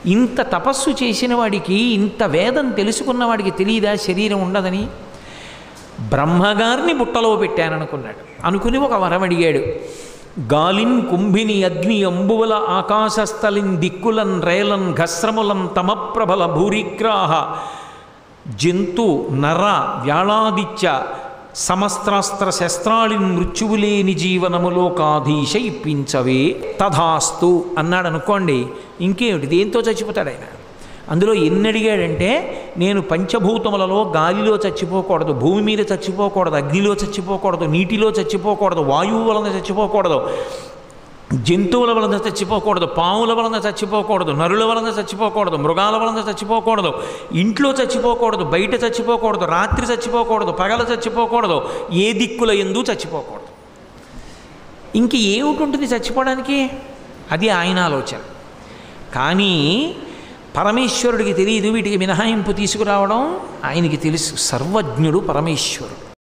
ఇంత తపస్సు చేసిన వాడికి, ఇంత వేదం తెలుసుకున్న వాడికి తెలియదా శరీరం ఉండదని? బ్రహ్మగారిని బుట్టలో పెట్టాననుకున్నాడు. అనుకుని ఒక వరం అడిగాడు. గాలిన్ కుంభిని అగ్ని అంబువల ఆకాశస్థలిన్ దిక్కులన్ రేలన్ ఘస్రములం తమప్రబల భూరిగ్రాహ జంతు నర వ్యాళాదిత్య సమస్త్రాస్త్ర శస్త్రాళిన్ మృత్యువులేని జీవనములో కాధీశ ఇప్పించవే తథాస్తు అన్నాడు అనుకోండి. ఇంకేమిటి, దేంతో చచ్చిపోతాడు ఆయన? అందులో ఎన్ని అడిగాడంటే, నేను పంచభూతములలో గాలిలో చచ్చిపోకూడదు, భూమి మీద చచ్చిపోకూడదు, అగ్నిలో చచ్చిపోకూడదు, నీటిలో చచ్చిపోకూడదు, వాయువు వలన చచ్చిపోకూడదు, జంతువుల వలన చచ్చిపోకూడదు, పాముల వలన చచ్చిపోకూడదు, నరుల వలన చచ్చిపోకూడదు, మృగాల వలన చచ్చిపోకూడదు, ఇంట్లో చచ్చిపోకూడదు, బయట చచ్చిపోకూడదు, రాత్రి చచ్చిపోకూడదు, పగల చచ్చిపోకూడదు, ఏ దిక్కుల యందు చచ్చిపోకూడదు. ఇంక ఏమిటి చచ్చిపోవడానికి? అది ఆయన ఆలోచన. కానీ పరమేశ్వరుడికి తెలియదు వీటికి మినహాయింపు తీసుకురావడం. ఆయనకి తెలుసు, సర్వజ్ఞుడు పరమేశ్వరుడు.